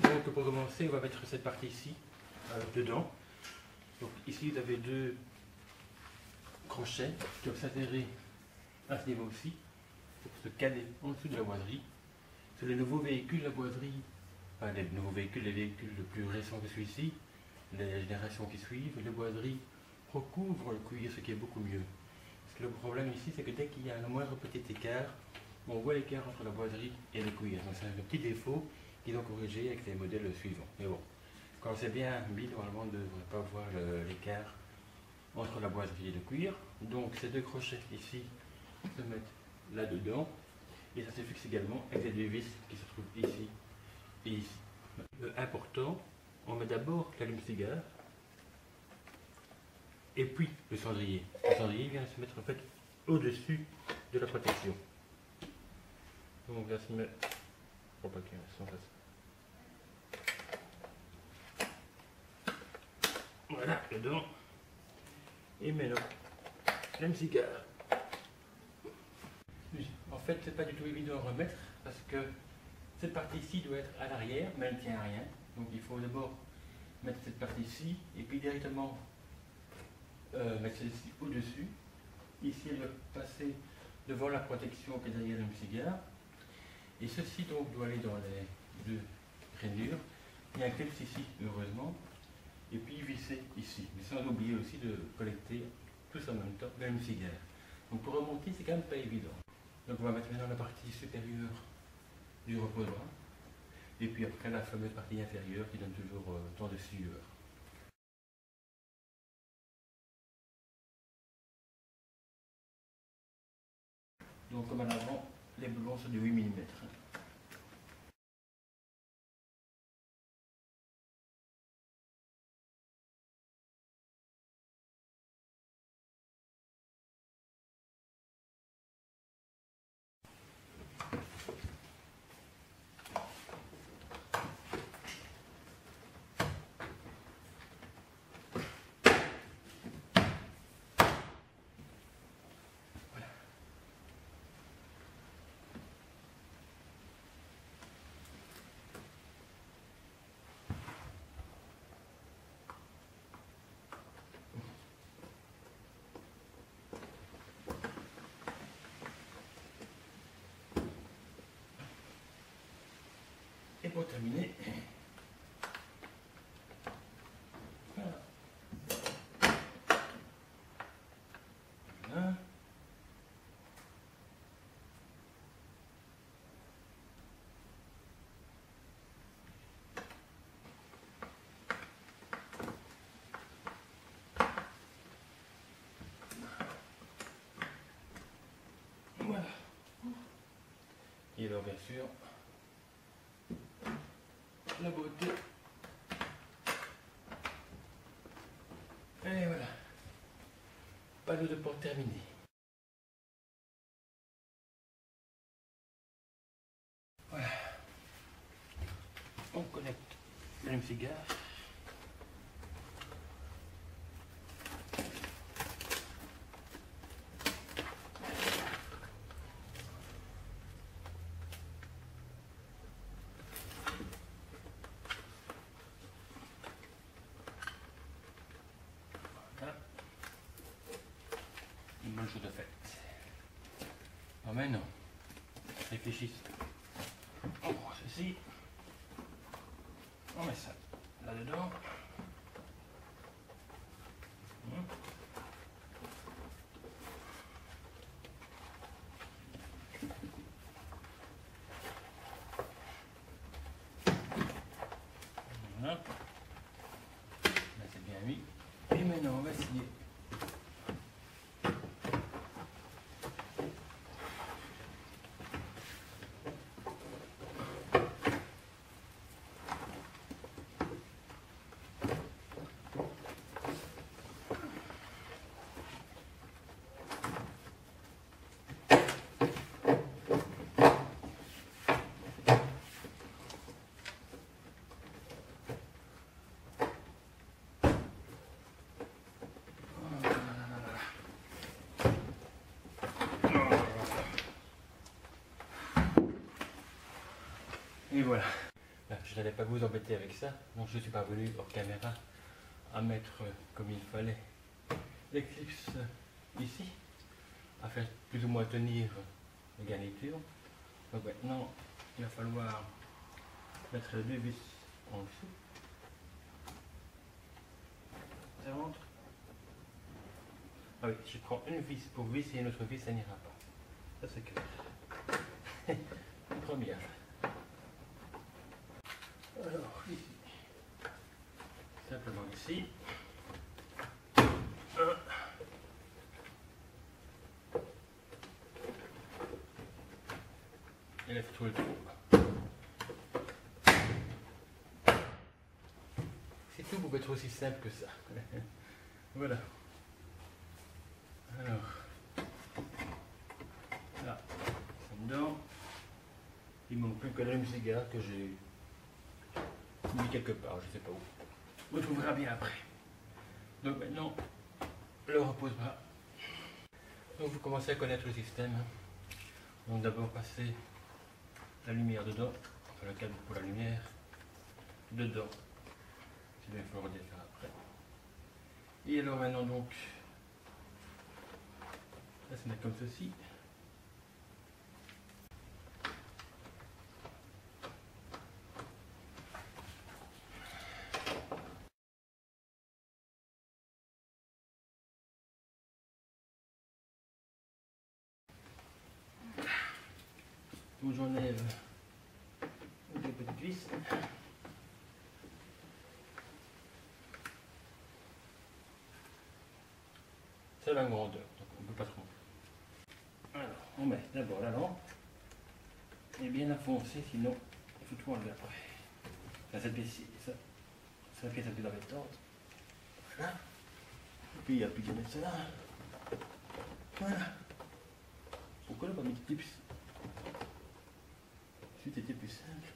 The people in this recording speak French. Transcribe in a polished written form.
Donc pour commencer, on va mettre cette partie ici, dedans. Donc ici vous avez deux crochets qui doivent s'insérer à ce niveau aussi, pour se caler en dessous de la boiserie. Sur les nouveaux véhicules, la boiserie, enfin les nouveaux véhicules, les véhicules les plus récents que celui-ci, les générations qui suivent, les boiseries recouvrent le cuir, ce qui est beaucoup mieux. Parce que le problème ici, c'est que dès qu'il y a un moindre petit écart, on voit l'écart entre la boiserie et le cuir. Donc c'est un petit défaut qu'ils ont corrigé avec les modèles suivants. Mais bon, quand c'est bien mis, normalement on ne devrait pas voir l'écart entre la boiserie et le cuir. Donc ces deux crochets ici se mettent là-dedans. Et ça se fixe également avec les deux vis qui se trouvent ici et ici. Important, on met d'abord l'allume-cigare et puis le cendrier. Le cendrier vient se mettre en fait au-dessus de la protection. Donc là se met. Faut pas qu'il y ait un son, voilà, dedans. Et maintenant, l'allume-cigare. En fait, c'est pas du tout évident à remettre parce que cette partie-ci doit être à l'arrière, mais elle ne tient à rien. Donc il faut d'abord mettre cette partie-ci et puis directement mettre celle-ci au-dessus. Ici, elle doit passer devant la protection qui est derrière le cigare. Et ceci donc doit aller dans les deux rainures. Il y a un clip ici, heureusement. Et puis visser ici. Mais sans oublier aussi de collecter tout ça en même temps, même cigare. Donc pour remonter, c'est quand même pas évident. Donc on va mettre maintenant la partie supérieure du reposoir. Et puis après la fameuse partie inférieure qui donne toujours tant de sueur. Donc comme à l'avant, les boulons sont de 8 mm. Et pour terminer, voilà. Voilà. Voilà. Et alors bien sûr, la beauté. Et voilà. Panneau de porte terminé. Voilà. On connecte l'allume-cigare. Une bonne chose de faite. Non mais non. Réfléchissez. On prend ceci. On met ça là-dedans. Voilà. Là c'est bien mis. Et maintenant on va essayer. Et voilà. Là, je n'allais pas vous embêter avec ça, donc je suis parvenu hors caméra à mettre comme il fallait les clips ici, à faire plus ou moins tenir les garnitures. Donc maintenant, il va falloir mettre les deux vis en dessous. Ça rentre. Ah oui, je prends une vis pour vis et une autre vis, ça n'ira pas. Ça c'est clair. Une première. Alors, ici. Simplement ici. Et lève tout le tour. C'est tout pour être aussi simple que ça. Voilà. Alors, là, c'est dedans. Il manque plus que l'allume-cigare que j'ai mis quelque part, je ne sais pas où. On le trouvera bien après. Donc maintenant, le repose-bras. Donc vous commencez à connaître le système. Donc d'abord passer la lumière dedans, enfin le câble pour la lumière, dedans. C'est bien, il faut le redéfaire après. Et alors maintenant donc, ça se met comme ceci. Donc j'enlève les petites vis. C'est la grandeur, donc on ne peut pas trop. Alors, on met d'abord la lampe et bien la foncer, sinon il faut tout enlever après. Là, cette pièce-ci, ça, c'est la pièce la plus embêtante. Voilà. Et puis il n'y a plus qu'à mettre cela. Voilà. Pourquoi ne pas mettre des tips? C'était plus simple.